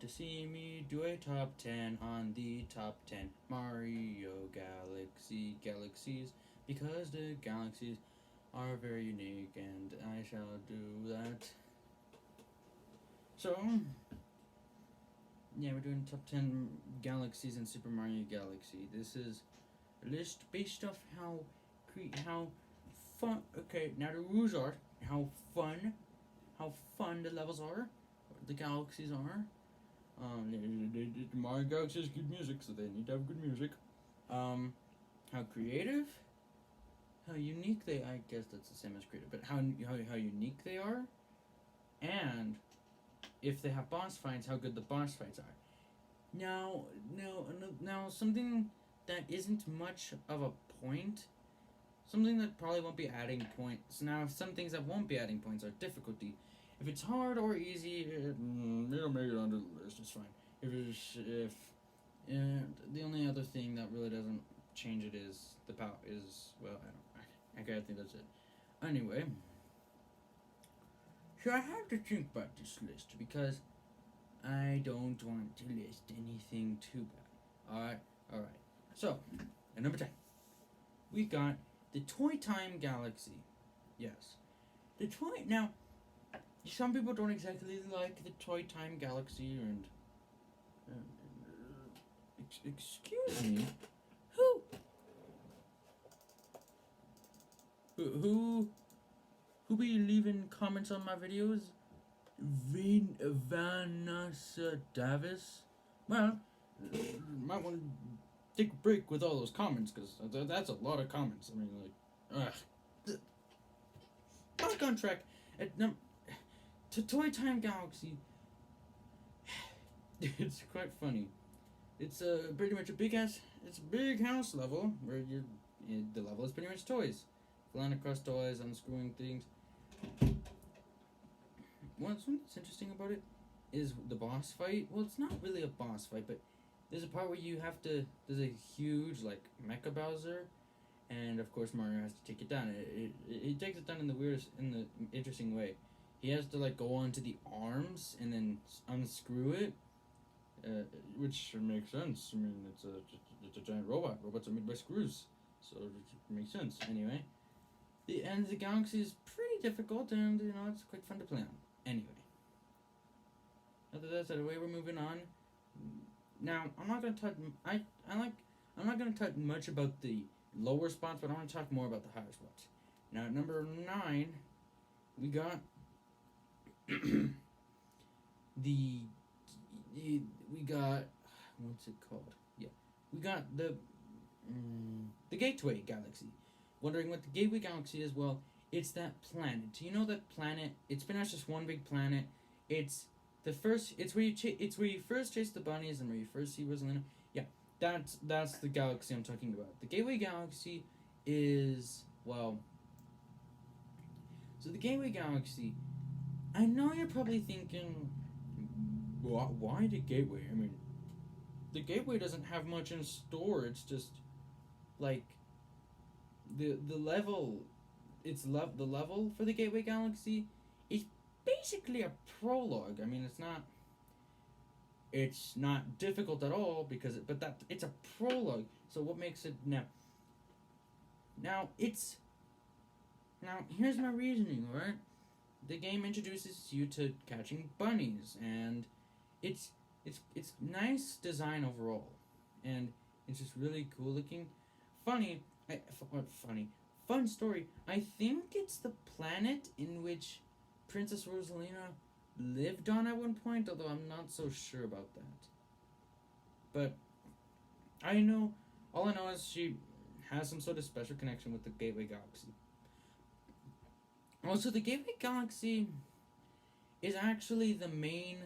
to see me do a top 10 on the top 10 Mario galaxies because the galaxies are very unique and I shall do that. So, yeah, we're doing top 10 galaxies in Super Mario Galaxy. This is a list based off how fun. Okay, now the rules are how fun the levels are, the galaxies are. Mario Galaxy has good music, so they need to have good music. How creative, how unique they. I guess that's the same as creative, but how unique they are, and if they have boss fights, how good the boss fights are. Now, something that isn't much of a point, something that probably won't be adding points. Now, some things that won't be adding points are difficulty. If it's hard or easy, it'll make it onto the list. It's fine. The only other thing that really doesn't change it is the power is well, I think that's it. Anyway, so I have to think about this list because I don't want to list anything too bad. Alright. So, at number 10, we got the Toy Time Galaxy. Yes. The toy. Now, some people don't exactly like the Toy Time Galaxy, and. Excuse me? Who be leaving comments on my videos? Vanessa Davis? Well, might want to take a break with all those comments, because that's a lot of comments. I mean, like, back on track. To Toy Time Galaxy, it's quite funny. It's pretty much it's a big house level where the level is pretty much toys, flying across toys, unscrewing things. Something that's interesting about it is the boss fight. Well, it's not really a boss fight, but there's a part where there's a huge, like, Mecha Bowser, and of course Mario has to take it down. He takes it down in the interesting way. He has to, like, go onto the arms and then unscrew it, which makes sense. I mean, it's a giant robot. Robots are made by screws, so it makes sense. Anyway, the end of the galaxy is pretty difficult, and it's quite fun to play on. Anyway, after that, away we're moving on. Now, I'm not gonna touch. I'm not gonna touch much about the lower spots, but I want to talk more about the higher spots. Now, at number 9, we got we got what's it called? Yeah, we got the Gateway Galaxy. Wondering what the Gateway Galaxy is? Well, it's that planet. You know that planet? It's been just one big planet. It's where you first chase the bunnies and where you first see Rosalina. Yeah, that's the galaxy I'm talking about. The Gateway Galaxy is, well. So the Gateway Galaxy. I know you're probably thinking, why the Gateway? I mean, the Gateway doesn't have much in store. It's just like the level. The level for the Gateway Galaxy is basically a prologue. I mean, it's not difficult at all but it's a prologue. So what makes it now? Now here's my reasoning, right? The game introduces you to catching bunnies, and it's nice design overall, and it's just really cool looking. Fun story. I think it's the planet in which Princess Rosalina lived on at one point, although I'm not so sure about that. But all I know is she has some sort of special connection with the Gateway Galaxy. Also, the Gateway Galaxy is actually the main,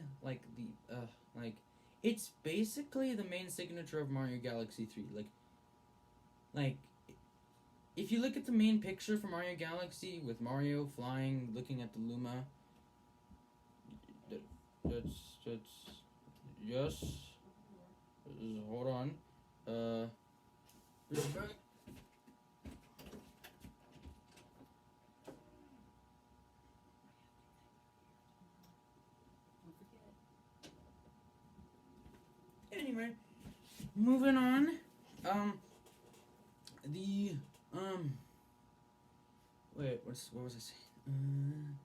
it's basically the main signature of Mario Galaxy 3. Like, if you look at the main picture for Mario Galaxy with Mario flying, looking at the Luma, yes. Hold on. anyway, moving on. The wait, what was I saying?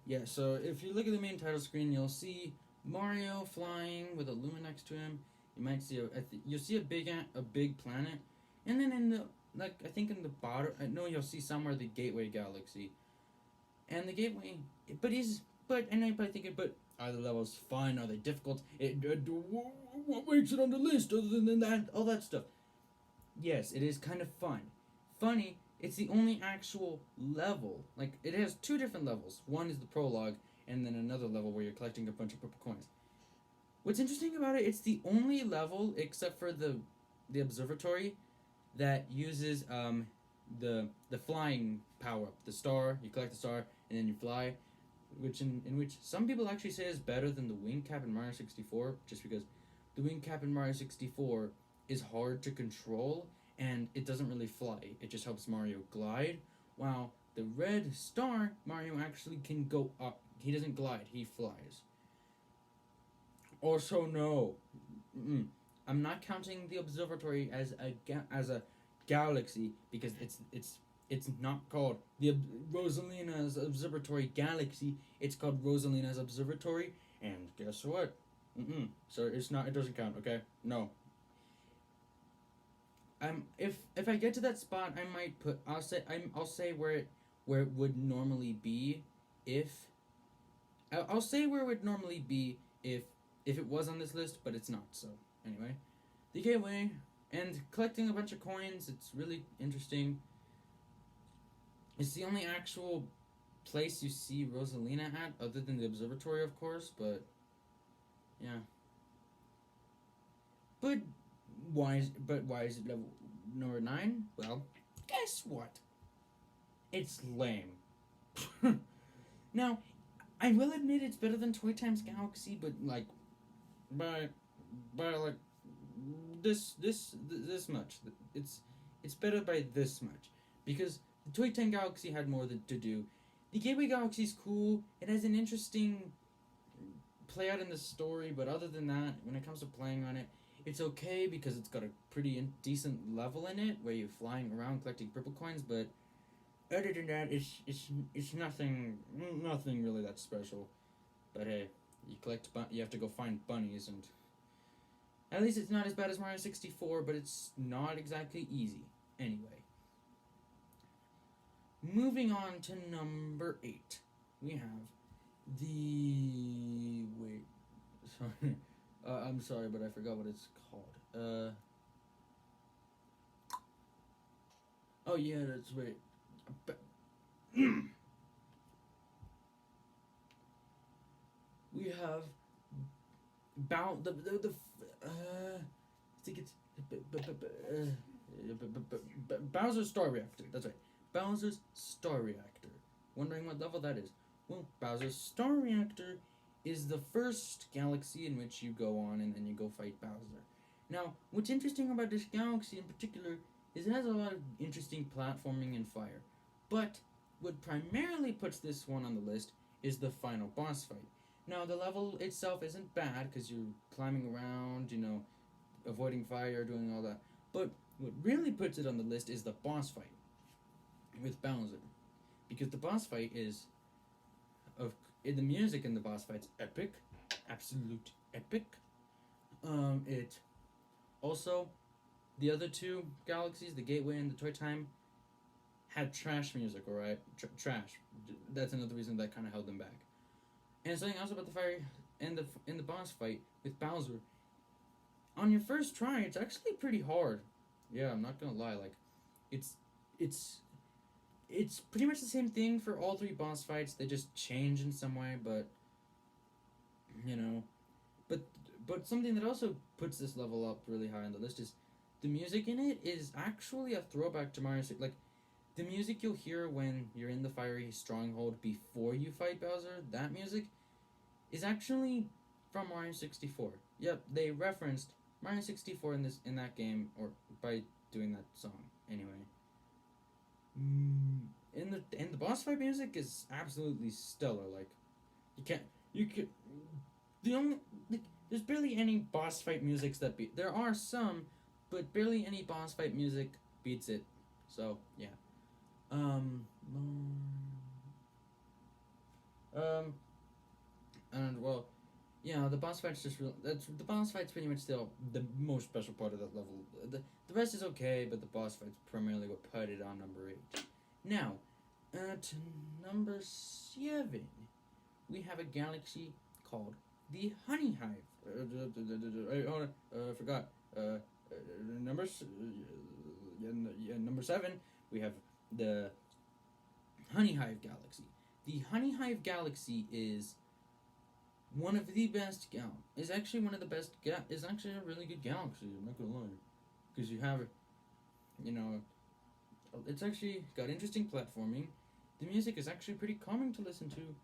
Yeah, so if you look at the main title screen, you'll see Mario flying with a Luma next to him. You might see you'll see a big planet, and then in the I think in the bottom, no, you'll see somewhere the Gateway Galaxy, and the Gateway, and I'm probably thinking, but are the levels fun? Are they difficult? What makes it on the list other than that, all that stuff? Yes, it is kind of fun. Funny, it's the only actual level. Like, it has two different levels. One is the prologue, and then another level where you're collecting a bunch of purple coins. What's interesting about it, it's the only level, except for the observatory, that uses the flying power-up. The star, you collect the star, and then you fly, in which some people actually say is better than the wing cap in Mario 64, just because the wing cap in Mario 64 is hard to control, and it doesn't really fly. It just helps Mario glide, while the red star, Mario actually can go up. He doesn't glide, he flies. Also, no. I'm not counting the observatory as a galaxy, because it's not called the Rosalina's Observatory Galaxy. It's called Rosalina's Observatory, and guess what? So it's not. It doesn't count. Okay, no. If I get to that spot, I might put. I'll say where it would normally be if. I'll say where it would normally be if it was on this list, but it's not. So anyway, the gateway and collecting a bunch of coins. It's really interesting. It's the only actual place you see Rosalina at, other than the observatory, of course. But yeah. But why is it level number 9? Well, guess what? It's lame. Now, I will admit it's better than Toy Times Galaxy, but like by like this much. It's better by this much, because the Toy Time Galaxy had more to do. The Gateway Galaxy is cool. It has an interesting play out in the story, but other than that, when it comes to playing on it, it's okay because it's got a pretty decent level in it where you're flying around collecting purple coins. But other than that, it's nothing really that special. But hey, you have to go find bunnies, and at least it's not as bad as Mario 64, but it's not exactly easy. Anyway, moving on to number 8, we have the sorry. I'm sorry, but I forgot what it's called. Oh yeah, that's right. We have I think it's Bowser's Star Reactor. That's right, Bowser's Star Reactor. Wondering what level that is? Well, Bowser's Star Reactor is the first galaxy in which you go on, and then you go fight Bowser. Now, what's interesting about this galaxy in particular is it has a lot of interesting platforming and fire. But what primarily puts this one on the list is the final boss fight. Now, the level itself isn't bad because you're climbing around, avoiding fire, doing all that. But what really puts it on the list is the boss fight with Bowser. Because the boss fight is the music in the boss fight's epic, absolute epic. It also, the other two galaxies, the Gateway and the Toy Time, had trash music. All right, trash. That's another reason that kind of held them back. And something else about the fire and in the boss fight with Bowser. On your first try, it's actually pretty hard. Yeah, I'm not gonna lie. Like, it's pretty much the same thing for all 3 boss fights. They just change in some way, but but something that also puts this level up really high on the list is the music in it is actually a throwback to Mario 6. Like, the music you'll hear when you're in the fiery stronghold before you fight Bowser, that music is actually from Mario 64. Yep, they referenced Mario 64 in that game, or by doing that song. Anyway. And the boss fight music is absolutely stellar. Like, the only there's barely any boss fight musics that beat. There are some, but barely any boss fight music beats it. So yeah. Um. Um. And well, yeah, the boss fight's just real. That's the boss fight's pretty much still the most special part of that level. The rest is okay, but the boss fight's primarily what put it on number 8. Now, at number 7, we have a galaxy called the Honey Hive. I forgot. Number 7, we have the Honey Hive Galaxy. The Honey Hive Galaxy is one of the best is actually one of the best is actually a really good galaxy. I'm not gonna lie, because you have, you know, it's actually got interesting platforming. The music is actually pretty calming to listen to.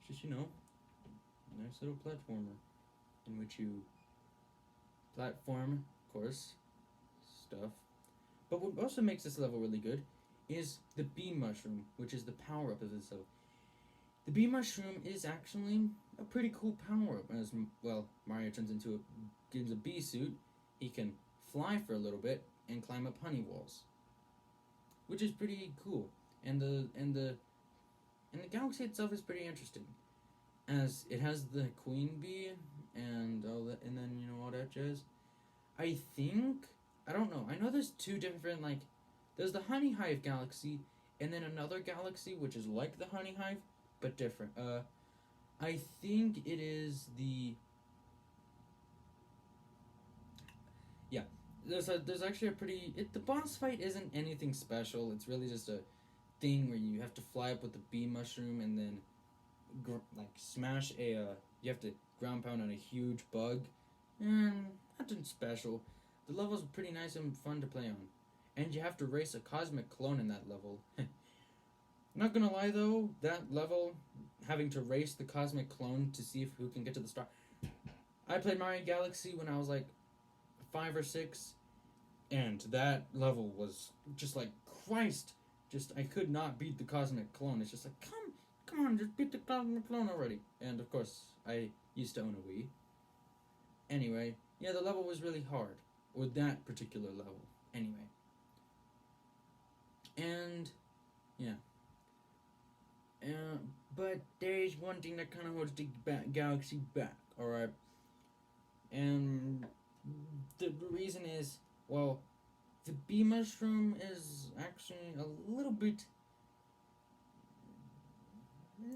It's just nice little platformer in which you platform, of course, stuff. But what also makes this level really good is the bee mushroom, which is the power up of this level. The bee mushroom is actually a pretty cool power up. As well, Mario turns into gives a bee suit. He can fly for a little bit and climb up honey walls, which is pretty cool. And the galaxy itself is pretty interesting, as it has the queen bee and all that, and then all that jazz. I don't know. I know there's two different there's the Honey Hive galaxy, and then another galaxy which is like the Honey Hive but different. I think it is the yeah. There's actually a pretty the boss fight isn't anything special. It's really just a thing where you have to fly up with the bee mushroom and then smash you have to ground pound on a huge bug, and nothing special. The level's pretty nice and fun to play on, and you have to race a cosmic clone in that level. Not gonna lie though, that level, having to race the cosmic clone to see who can get to the star. I played Mario Galaxy when I was 5 or 6, and that level was just Christ. Just I could not beat the cosmic clone. It's just come on, just beat the cosmic clone already. And of course, I used to own a Wii. Anyway, yeah, the level was really hard, or that particular level. Anyway, and yeah. But there's one thing that kind of holds the galaxy back, alright? And the reason is, well, the bee mushroom is actually a little bit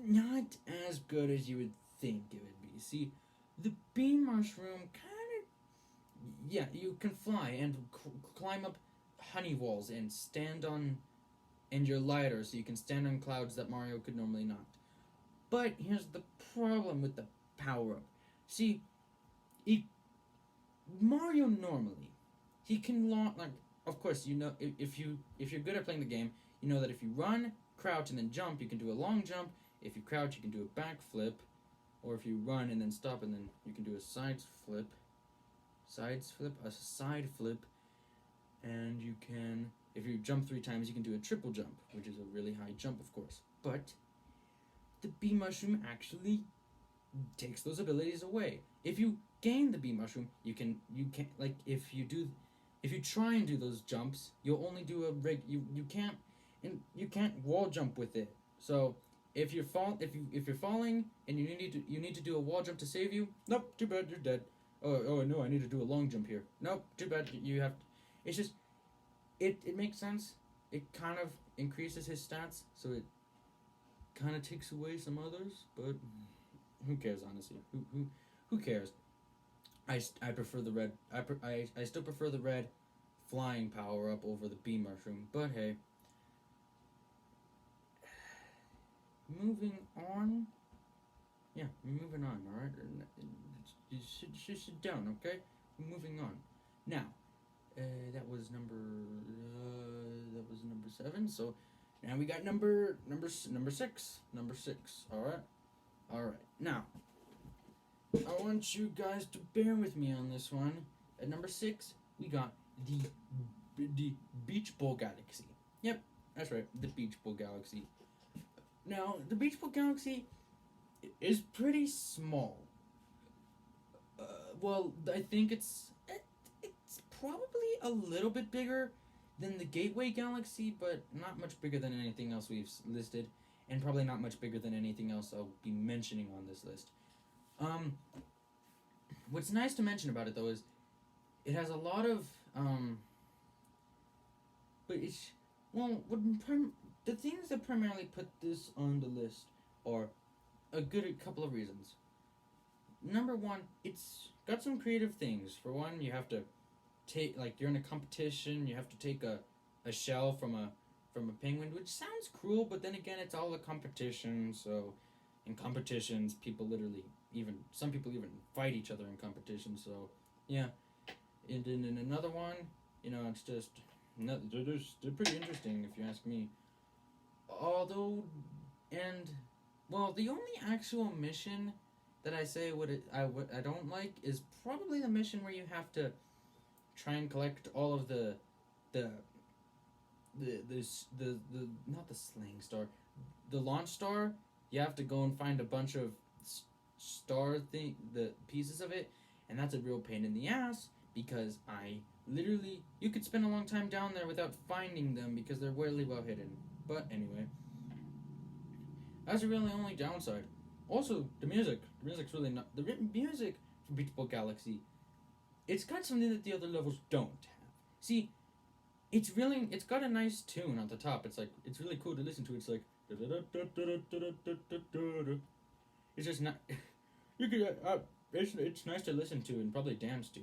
not as good as you would think it would be. See, the bee mushroom yeah, you can fly and climb up honey walls and stand on, and you're lighter, so you can stand on clouds that Mario could normally not. But here's the problem with the power up. See, Mario normally, he can of course, if you're good at playing the game, you know that if you run, crouch, and then jump, you can do a long jump. If you crouch, you can do a backflip, or if you run and then stop, and then you can do a side flip, a side flip, and you can, if you jump 3 times, you can do a triple jump, which is a really high jump, of course. But the bee mushroom actually takes those abilities away. If you gain the bee mushroom, you can if you try and do those jumps, you'll only do you can't wall jump with it. So if you're falling and you need to do a wall jump to save you, nope, too bad, you're dead. Oh no, I need to do a long jump here. Nope, too bad, you have to. It's just it makes sense. It kind of increases his stats, so it kind of takes away some others, but who cares, honestly? Who cares? I prefer the red. I still prefer the red flying power up over the bee mushroom. But hey, moving on. Yeah, moving on. All right, you should sit down, okay? Moving on. Now, that was number 7. So now we got number 6. Number 6. All right. Now, I want you guys to bear with me on this one. At number 6, we got the Beach Bowl Galaxy. Yep, that's right, the Beach Bowl Galaxy. Now, the Beach Bowl Galaxy is pretty small, Well, I think it's probably a little bit bigger than the Gateway Galaxy, but not much bigger than anything else we've listed, and probably not much bigger than anything else I'll be mentioning on this list. Um, what's nice to mention about it though is it has a lot of but it's well, the things that primarily put this on the list are a good couple of reasons. Number one, it's got some creative things. For one, you have to take like you're in a competition. You have to take a shell from a penguin, which sounds cruel, but then again, it's all a competition. So, in competitions, people literally even some people even fight each other in competitions. So, yeah. And then in another one, it's just they're pretty interesting if you ask me. Although, and well, the only actual mission that I say I don't like is probably the mission where you have to try and collect all of the the not the sling star, the launch star. You have to go and find a bunch of the pieces of it, and that's a real pain in the ass because you could spend a long time down there without finding them because they're really well hidden. But anyway, that's really the only downside. Also, the music. The music's really not the music for Beach Ball Galaxy. It's got something that the other levels don't have. See, it's got a nice tune at the top. It's really cool to listen to. It's like it's just not you could it's nice to listen to and probably dance to.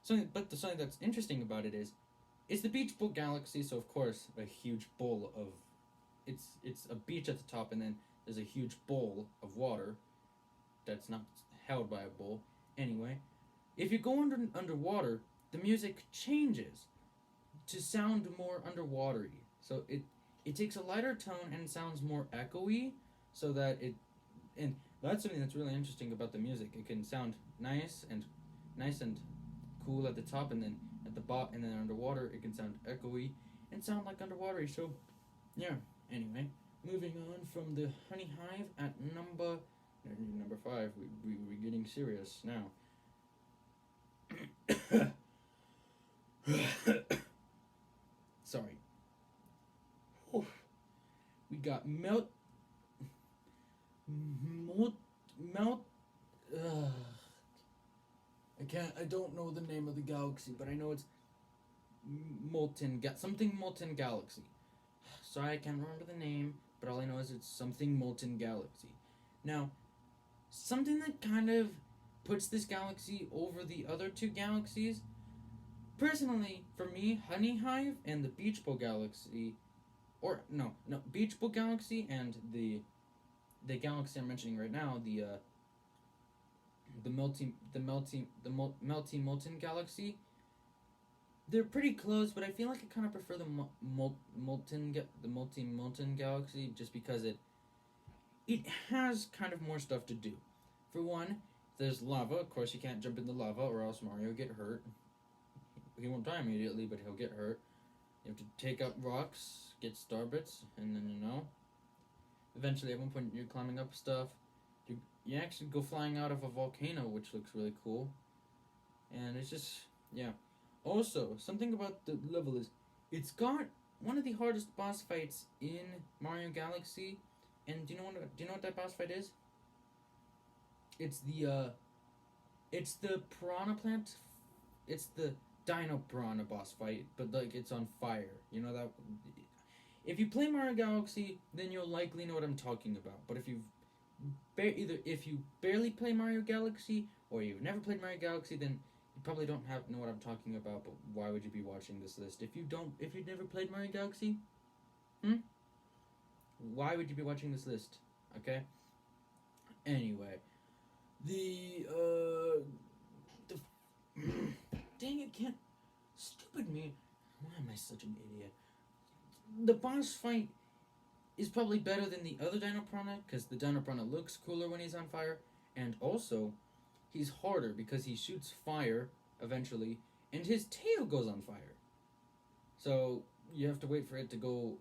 Something that's interesting about it is it's the Beach Ball Galaxy, so of course a huge bowl of it's a beach at the top and then there's a huge bowl of water that's not held by a bowl. Anyway, if you go underwater, the music changes to sound more underwatery. So it takes a lighter tone and sounds more echoey, so that and that's something that's really interesting about the music. It can sound nice and cool at the top, and then at the bottom, and then underwater it can sound echoey and sound like underwatery. So yeah. Anyway, moving on from the Honey Hive at number 5. We're getting serious now. Sorry. We got melt. I don't know the name of the galaxy, but I know it's something Molten Galaxy. Sorry, I can't remember the name, but all I know is it's something Molten Galaxy. Now, something that kind of puts this galaxy over the other two galaxies. Personally, for me, Honey Hive and the Beach Ball Galaxy, Beach Ball Galaxy and the galaxy I'm mentioning right now, the melty molten galaxy. They're pretty close, but I feel like I kind of prefer the multi molten galaxy just because it has kind of more stuff to do. For one, there's lava. Of course, you can't jump in the lava or else Mario will get hurt. He won't die immediately, but he'll get hurt. You have to take up rocks, get star bits, and then eventually at one point you're climbing up stuff. You actually go flying out of a volcano, which looks really cool. And it's just, yeah. Also, something about the level is it's got one of the hardest boss fights in Mario Galaxy. And do you know what that boss fight is? It's the piranha plant. It's the Dino Piranha boss fight, but like it's on fire. You know that. If you play Mario Galaxy, then you'll likely know what I'm talking about. But if you barely play Mario Galaxy or you've never played Mario Galaxy, then you probably don't know what I'm talking about. But why would you be watching this list if you've never played Mario Galaxy? Why would you be watching this list? Okay. Anyway, the dang it, can't. Stupid me. Why am I such an idiot? The boss fight is probably better than the other Dino Piranha because the Dino Piranha looks cooler when he's on fire, and also he's harder because he shoots fire eventually, and his tail goes on fire. So you have to wait for it to go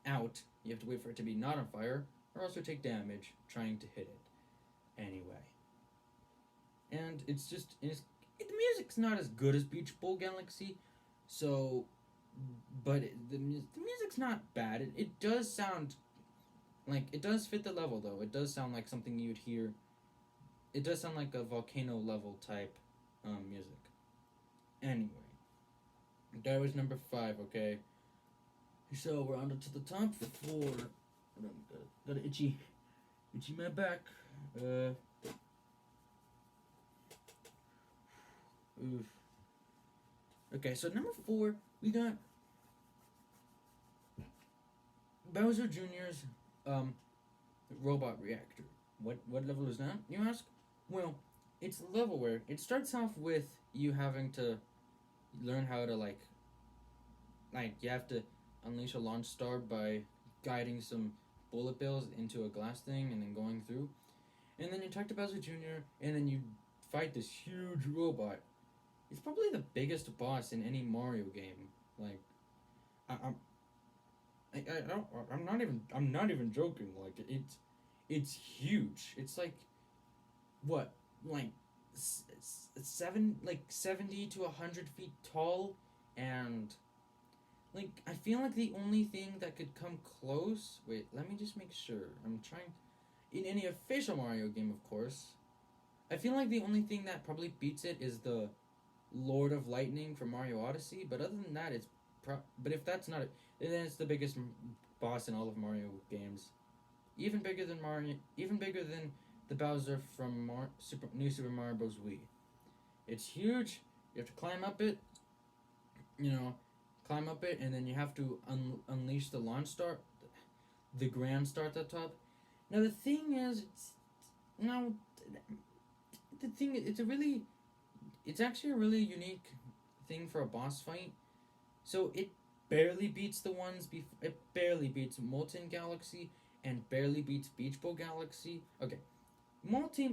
out. You have to wait for it to be not on fire, or else you'll take damage trying to hit it. Anyway. and the music's not as good as Beach Bowl Galaxy, so, but the music's not bad. It does sound like it does fit the level though. It does sound like something you'd hear. It does sound like a volcano level type music. Anyway, that was number 5. Okay, so we're on to the top 4. Got an itchy my back. Oof. Okay, so number 4 we got Bowser Jr.'s robot reactor. What level is that, you ask? Well, it's a level where it starts off with you having to learn how to like you have to unleash a launch star by guiding some bullet bills into a glass thing and then going through. And then you talk to Bowser Jr. and then you fight this huge robot. It's probably the biggest boss in any Mario game. Like, I'm not even joking. Like, it's huge. It's like, what, like, 70 to 100 feet tall, and like I feel like the only thing that could come close. Wait, let me just make sure. I'm trying. In any official Mario game, of course, I feel like the only thing that probably beats it is the Lord of Lightning from Mario Odyssey. But other than that, but if that's not it, then it's the biggest boss in all of Mario games. Even bigger than Mario. Even bigger than the Bowser from New Super Mario Bros. Wii. It's huge. You have to climb up it. Climb up it, and then you have to unleash the launch star, the grand star at the top. Now the thing is, it's actually a really unique thing for a boss fight. So it barely beats the ones before. It barely beats Molten Galaxy and barely beats Beach Bowl Galaxy. Okay, Melty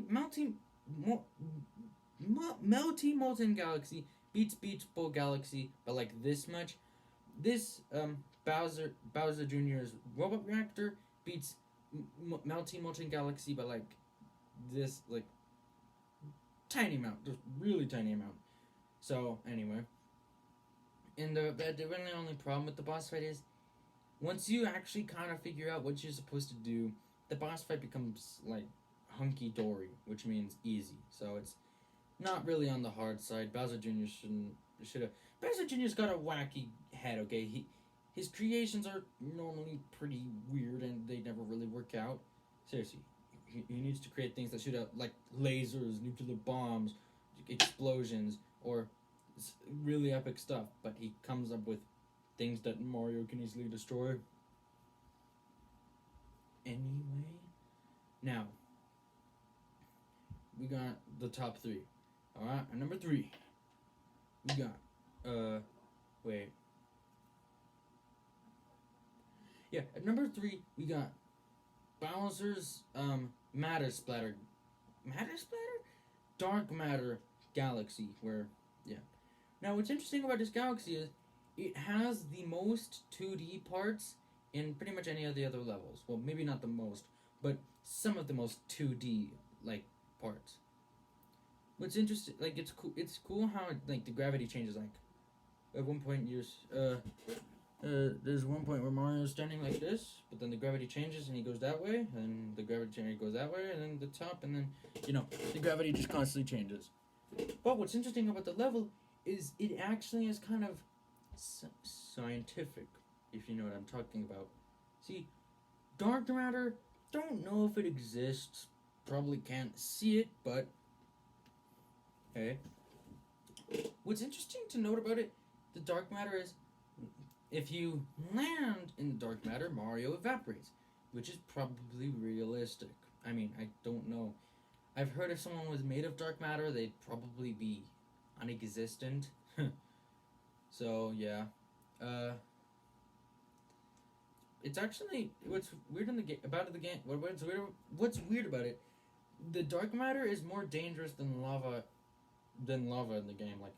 Molten Galaxy beats Beach Bowl Galaxy by like this much. This Bowser Jr.'s robot reactor beats Melty Molten Galaxy by like this like tiny amount, just really tiny amount. So anyway, and the really only problem with the boss fight is once you actually kind of figure out what you're supposed to do, the boss fight becomes like hunky dory, which means easy. So it's not really on the hard side. Bowser Jr. should have. Bowser Jr.'s got a wacky head. Okay, his creations are normally pretty weird and they never really work out. Seriously, he needs to create things that shoot out like lasers, nuclear bombs, explosions, or really epic stuff. But he comes up with things that Mario can easily destroy. Anyway, now we got the top 3. All right, and number 3, we got wait. Yeah, at number 3 we got Bowser's Matter Splatter, Dark Matter Galaxy. Where Now what's interesting about this galaxy is it has the most 2D parts in pretty much any of the other levels. Well, maybe not the most, but some of the most 2D like parts. What's interesting, like it's cool how like the gravity changes. Like at one point there's one point where Mario's standing like this, but then the gravity changes and he goes that way, and the gravity changes goes that way, and then the top, and then the gravity just constantly changes. But what's interesting about the level is it actually is kind of scientific, if you know what I'm talking about. See, dark matter, don't know if it exists, probably can't see it, but hey. What's interesting to note about it, the dark matter is, if you land in the dark matter, Mario evaporates, which is probably realistic. I mean, I don't know. I've heard if someone was made of dark matter, they'd probably be non-existent. So yeah, it's actually what's weird in the game about the game. What's weird about it? The dark matter is more dangerous than lava in the game. Like,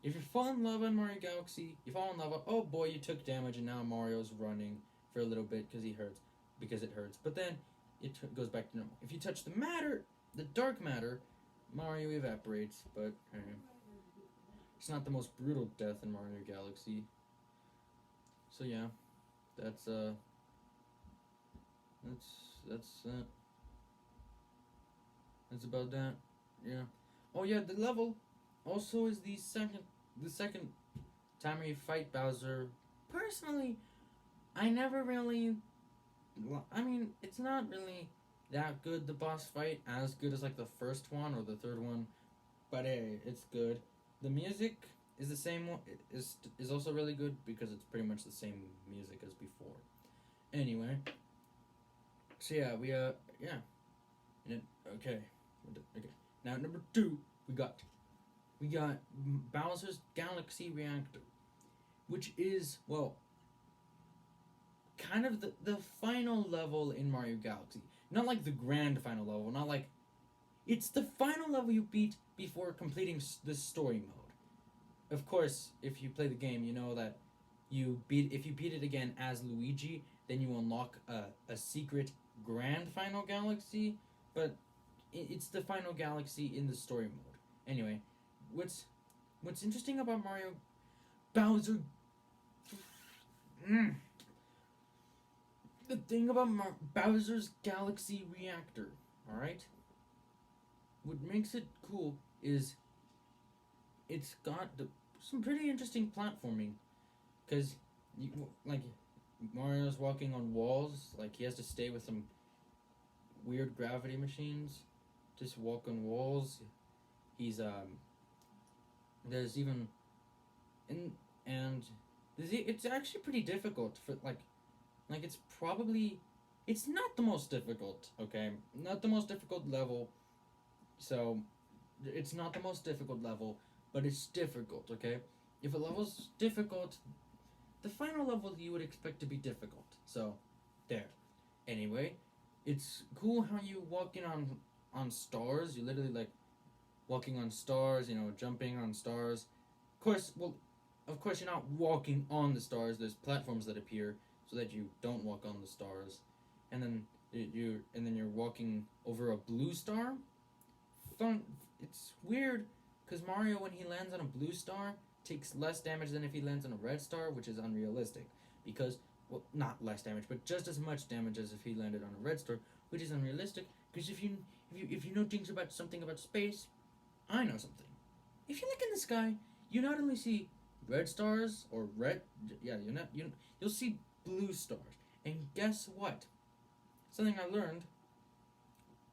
if you fall in lava in Mario Galaxy, you fall in lava. Oh boy, you took damage, and now Mario's running for a little bit because it hurts. But then it goes back to normal. If you touch the dark matter, Mario evaporates, but it's not the most brutal death in Mario Galaxy. So yeah, that's that's that's uh, that's about that. Yeah. Oh yeah, the level also is the second time you fight Bowser. Personally, I never really. I mean, it's not really that good. The boss fight as good as like the first one or the third one, but hey, it's good. The music is the same one. Is also really good because it's pretty much the same music as before. Anyway, so yeah, yeah. Okay, okay. Now number two, we got Bowser's Galaxy Reactor, which is well kind of the final level in Mario Galaxy. Not like the grand final level, not like it's the final level you beat before completing the story mode. Of course, if you play the game, you know that if you beat it again as Luigi, then you unlock a secret grand final galaxy, but it's the final galaxy in the story mode. Anyway, what's what's interesting about Mario Bowser mm, the thing about Bowser's Galaxy Reactor, all right? What makes it cool is it's got some pretty interesting platforming, cause you like Mario's walking on walls, like he has to stay with some weird gravity machines, just walk on walls. He's there's even and it's actually pretty difficult for like it's not the most difficult, okay? Not the most difficult level. So it's not the most difficult level, but it's difficult, okay? If a level's difficult, the final level you would expect to be difficult. So there. Anyway, it's cool how you walking on stars. You literally like walking on stars, jumping on stars. Of course, you're not walking on the stars. There's platforms that appear so that you don't walk on the stars, and then you're walking over a blue star. Fun. It's weird because Mario, when he lands on a blue star, takes less damage than if he lands on a red star, which is unrealistic. Because well, not less damage, but just as much damage as if he landed on a red star, which is unrealistic. Because if you know things about something about space, I know something. If you look in the sky, you not only see red stars or red, yeah, you'll see blue stars. And guess what? Something I learned: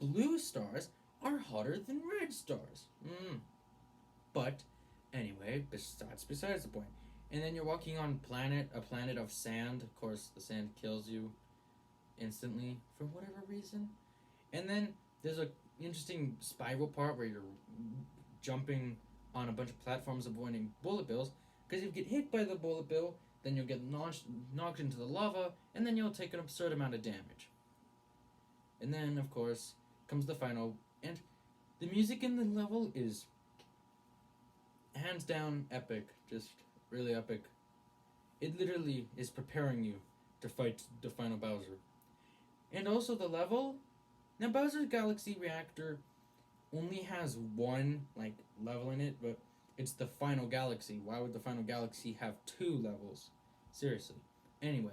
blue stars are hotter than red stars. But anyway, that's besides the point. And then you're walking on a planet of sand. Of course, the sand kills you instantly for whatever reason. And then there's a interesting spiral part where you're jumping on a bunch of platforms avoiding bullet bills. Because if you get hit by the bullet bill, then you'll get knocked into the lava, and then you'll take an absurd amount of damage. And then, of course, comes the final, and the music in the level is hands down epic, just really epic. It literally is preparing you to fight the final Bowser. And also the level. Now Bowser's Galaxy Reactor only has one level in it, but it's the final galaxy. Why would the final galaxy have two levels? Seriously. Anyway.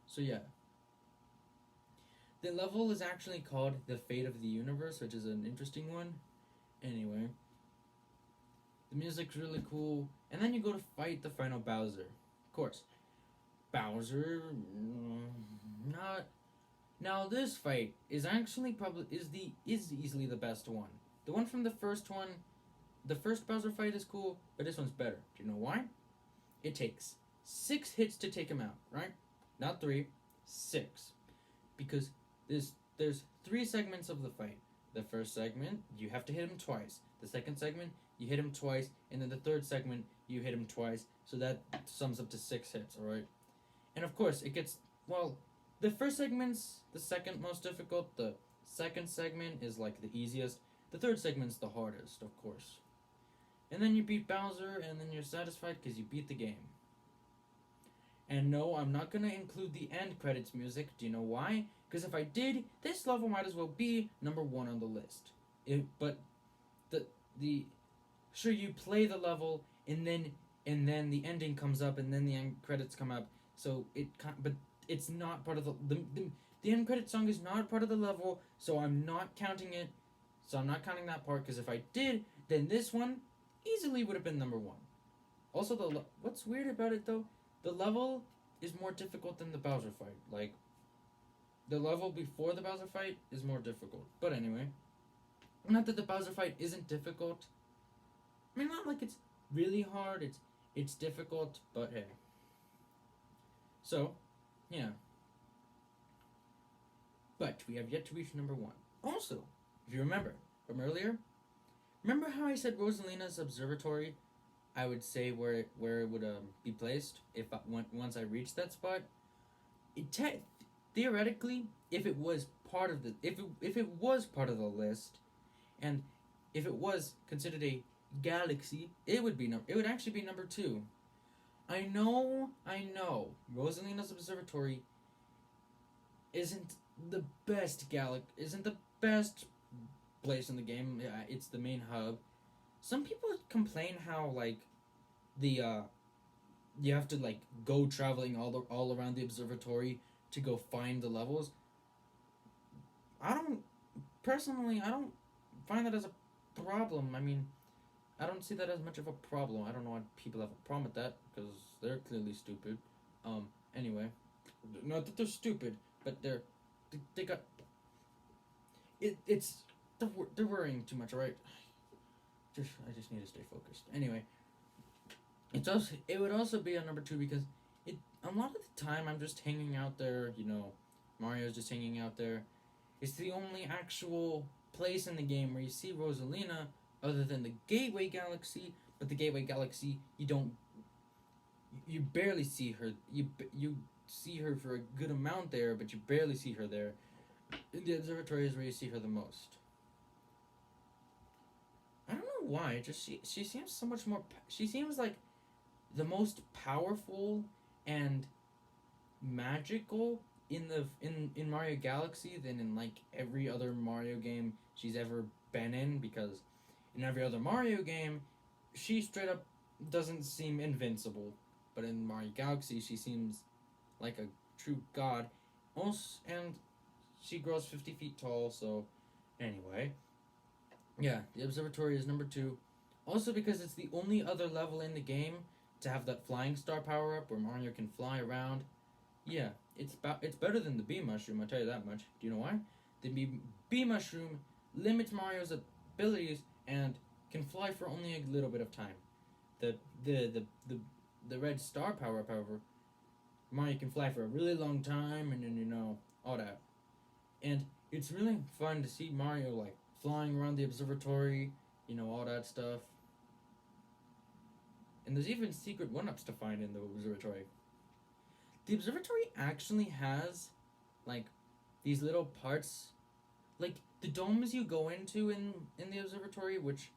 So yeah. The level is actually called The Fate of the Universe, which is an interesting one. Anyway. The music's really cool. And then you go to fight the final Bowser. Of course. Bowser not now this fight is actually probably is easily the best one. The one from the first one, the first Bowser fight is cool, but this one's better. Do you know why? It takes 6 hits to take him out, right? Not 3, 6. Because there's 3 segments of the fight. The first segment, you have to hit him twice. The second segment, you hit him twice, and then the third segment, you hit him twice. So that sums up to 6 hits, alright? And of course, it gets, well, the first segment's the second most difficult. The second segment is like the easiest. The third segment's the hardest, of course. And then you beat Bowser, and then you're satisfied because you beat the game. And no, I'm not gonna include the end credits music. Do you know why? Because if I did, this level might as well be number 1 on the list. But the sure, you play the level and then the ending comes up and then the end credits come up. So but it's not part of the end credit song is not part of the level. So I'm not counting it. So I'm not counting that part because if I did, then this one easily would have been number 1. Also, what's weird about it though, the level is more difficult than the Bowser fight. Like, the level before the Bowser fight is more difficult. But anyway, not that the Bowser fight isn't difficult. I mean, not like it's really hard. It's difficult, but hey. So, yeah. But we have yet to reach number 1. Also, if you remember from earlier, remember how I said Rosalina's observatory? I would say where it would be placed once I reached that spot. Theoretically, if it was part of the if it was part of the list, and if it was considered a galaxy, it would actually be number 2. I know. Rosalina's observatory isn't the isn't the best place in the game. Yeah, it's the main hub. Some people complain how like the you have to like go traveling all around the observatory to go find the levels. I don't find that as a problem. I mean, I don't see that as much of a problem. I don't know why people have a problem with that because they're clearly stupid. Anyway, not that they're stupid, but they got they're worrying too much, right? I just need to stay focused. Anyway, it would also be a number 2 because a lot of the time I'm just hanging out there. Mario's just hanging out there. It's the only actual place in the game where you see Rosalina other than the Gateway Galaxy. But the Gateway Galaxy, you barely see her. You see her for a good amount there, but you barely see her there. In the observatory is where you see her the most. I don't know why. Just she seems so much more. She seems like the most powerful and magical in Mario Galaxy than in like every other Mario game she's ever been in, because in every other Mario game she straight up doesn't seem invincible, but in Mario Galaxy she seems like a true god. Also, and she grows 50 feet tall. So anyway, yeah, the observatory is number 2. Also because it's the only other level in the game to have that flying star power up where Mario can fly around. Yeah, it's better than the bee mushroom, I'll tell you that much. Do you know why? The bee mushroom limits Mario's abilities and can fly for only a little bit of time. The red star power up, however, Mario can fly for a really long time, and then all that. And it's really fun to see Mario like flying around the observatory, all that stuff. And there's even secret 1-ups to find in the observatory. The observatory actually has, like, these little parts, like, the domes you go into in the observatory, which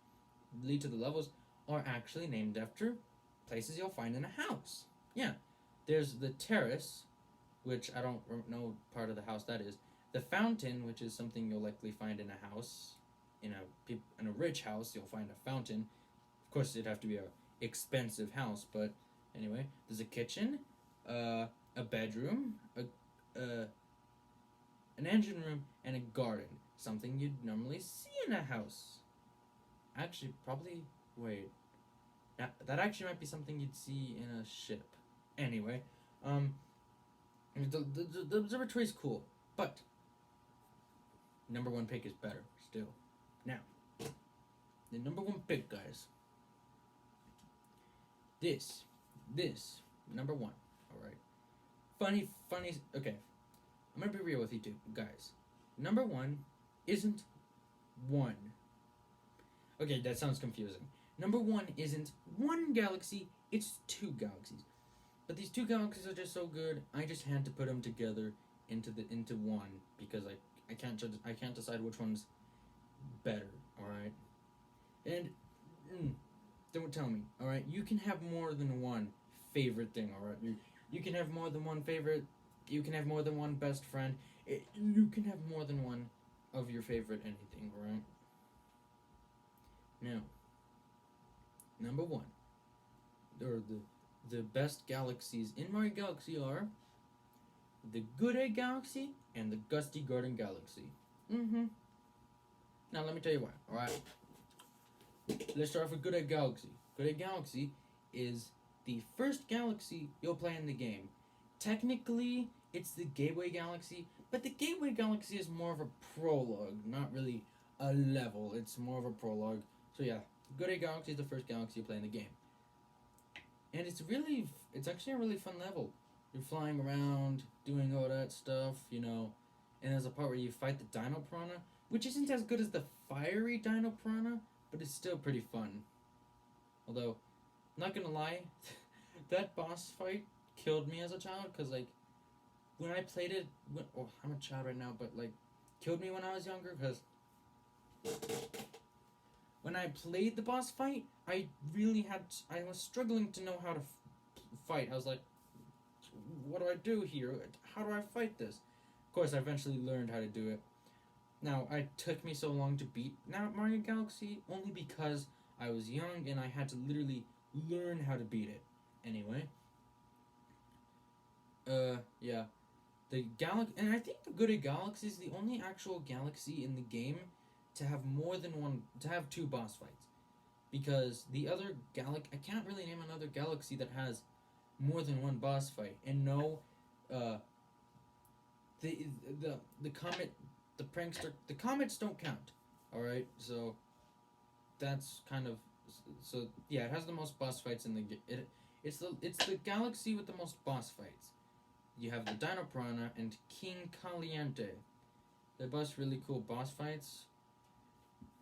lead to the levels, are actually named after places you'll find in a house. Yeah, there's the terrace, which I don't know part of the house that is. The fountain, which is something you'll likely find in a house. In a rich house, you'll find a fountain. Of course, it'd have to be a expensive house, but anyway, there's a kitchen, a bedroom, an engine room, and a garden. Something you'd normally see in a house. Actually, probably wait. That actually might be something you'd see in a ship. Anyway, the observatory is cool, but number 1 pick is better still. Now, the number 1 pick, guys. This number 1. All right. Funny. Okay, I'm gonna be real with you two guys. Number 1 isn't 1. Okay, that sounds confusing. Number 1 isn't 1 galaxy, it's 2 galaxies. But these 2 galaxies are just so good, I just had to put them together into one because I can't decide which one's better, all right? And don't tell me, all right? You can have more than one favorite thing, all right? You can have more than one favorite. You can have more than one best friend. You can have more than one of your favorite anything, right? Now, number one, or the best galaxies in Mario Galaxy are the Good Egg Galaxy and the Gusty Garden Galaxy. Mm-hmm. Now let me tell you why. All right. Let's start off with Good Egg Galaxy. Good Egg Galaxy is the first galaxy you'll play in the game. Technically, it's the Gateway Galaxy, but the Gateway Galaxy is more of a prologue, not really a level. It's more of a prologue. So yeah, Good Egg Galaxy is the first galaxy you play in the game. And it's actually a really fun level. You're flying around, doing all that stuff, and there's a part where you fight the Dino Piranha, which isn't as good as the fiery Dino Piranha, but it's still pretty fun. Although, not gonna lie, that boss fight killed me as a child, because, when I played it, I'm a child right now, but, killed me when I was younger, because when I played the boss fight, I was struggling to know how to fight. I was like, what do I do here? How do I fight this? Of course, I eventually learned how to do it. Now, it took me so long to beat Mario Galaxy only because I was young and I had to literally learn how to beat it. Anyway. Yeah. And I think the Good Egg Galaxy is the only actual galaxy in the game to have two boss fights. Because the other I can't really name another galaxy that has more than one boss fight. And no, the comet, the prankster, the comets don't count. Alright, so that's kind of, so yeah, it has the most boss fights in the game. It's the galaxy with the most boss fights. You have the Dino Piranha and King Caliente. They both really cool boss fights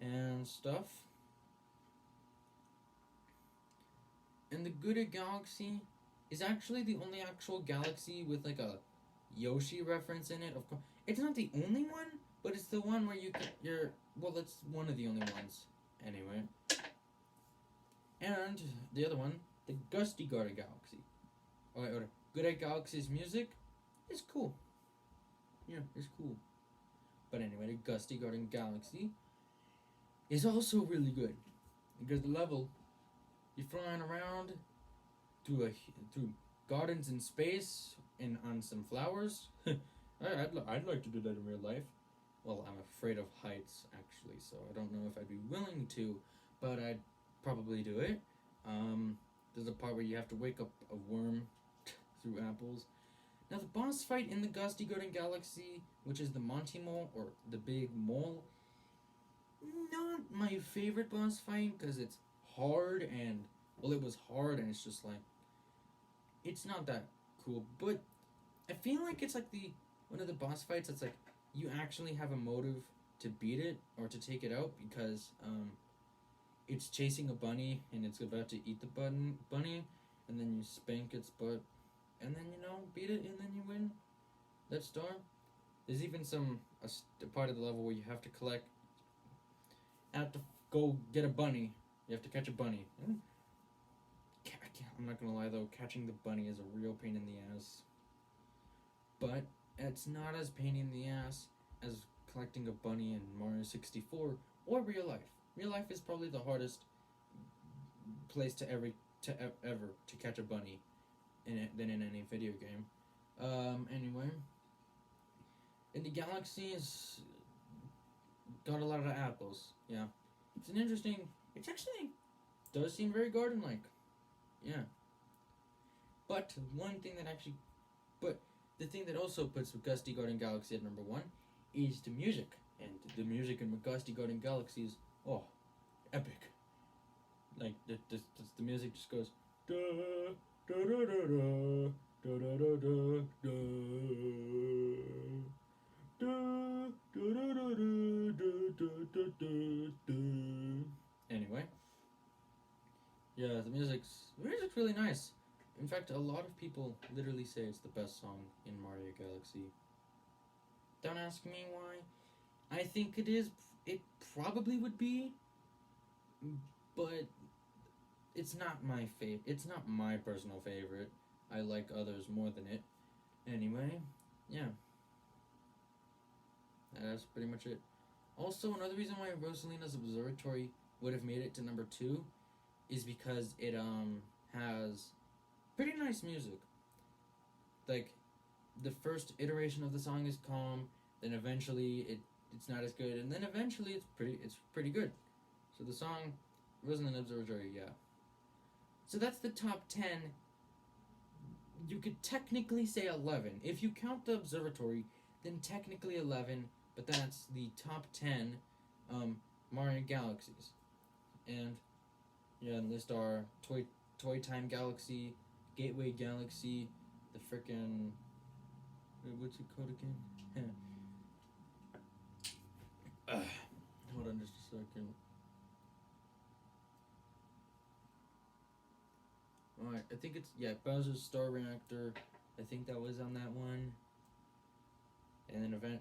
and stuff. And the Good Egg Galaxy is actually the only actual galaxy with a Yoshi reference in it. Of course, it's not the only one, but it's the one where it's one of the only ones. Anyway. And the other one, the Gusty Garden Galaxy. Or Good Egg Galaxy's music is cool. Yeah, it's cool. But anyway, the Gusty Garden Galaxy is also really good. Because the level, you're flying around through gardens in space and on some flowers. I'd like to do that in real life. Well, I'm afraid of heights, actually, so I don't know if I'd be willing to, but I'd probably do it. There's a part where you have to wake up a worm through apples. Now, the boss fight in the Gusty Garden Galaxy, which is the Monty Mole, or the Big Mole, not my favorite boss fight, because it's hard, and, well, it was hard, and it's just it's not that cool, but I feel like it's one of the boss fights that's you actually have a motive to beat it, or to take it out, because, it's chasing a bunny, and it's about to eat the bunny, and then you spank its butt, and then, beat it, and then you win that star. There's even a part of the level where you have to go get a bunny. You have to catch a bunny. I'm not gonna lie though, catching the bunny is a real pain in the ass. But it's not as pain in the ass as collecting a bunny in Mario 64 or real life. Real life is probably the hardest place to ever to catch a bunny than in any video game. Anyway, and the galaxy's got a lot of apples. Yeah, it actually does seem very garden-like. Yeah. But the thing that also puts Gusty Garden Galaxy at number one is the music. And the music in Gusty Garden Galaxy is, epic. The music just goes, da da da da da da da da da da da da da. Anyway, yeah, the music's really nice. In fact, a lot of people literally say it's the best song in Mario Galaxy. Don't ask me why. I think it is. It probably would be, but it's not my favorite. It's not my personal favorite. I like others more than it. Anyway, yeah. That's pretty much it. Also, another reason why Rosalina's Observatory would have made it to number 2 is because it has pretty nice music. Like, the first iteration of the song is calm, then eventually it's not as good, and then eventually it's pretty good. So the song Rosalina Observatory, yeah. So that's the top 10. You could technically say 11 if you count the observatory, then technically 11, but that's the top 10 Mario Galaxies. And yeah, and list our Toy Time Galaxy, Gateway Galaxy, the frickin' what's it called again? Hold on just a second. Alright, I think it's Bowser's Star Reactor. I think that was on that one. And then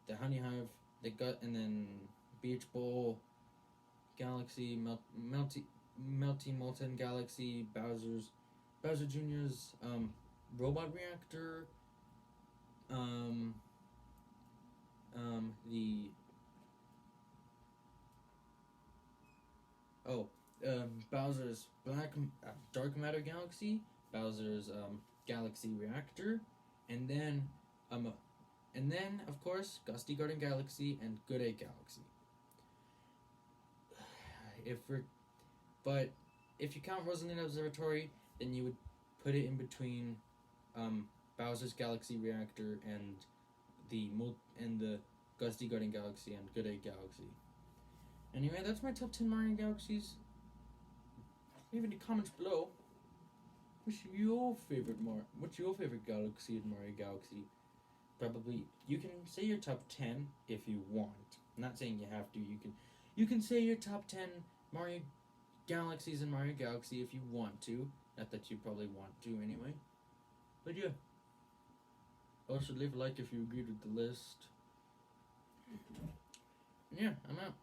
the Honey Hive, and then Beach Bowl, Galaxy, Melty Molten Galaxy, Bowser Jr.'s Robot Reactor, the Bowser's Dark Matter Galaxy, Bowser's Galaxy Reactor, and then of course Gusty Garden Galaxy and Good Egg Galaxy. But if you count Rosalina Observatory, then you would put it in between Bowser's Galaxy Reactor and the Gusty Garden Galaxy and Good Egg Galaxy. Anyway, that's my top 10 Mario Galaxies. Leave in the comments below. What's your favorite galaxy in Mario Galaxy? Probably you can say your top 10 if you want. I'm not saying you have to. You can say your top 10 Mario Galaxies in Mario Galaxy if you want to. Not that you probably want to anyway. But yeah. Also leave a like if you agreed with the list. Yeah, I'm out.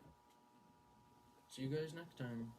See you guys next time.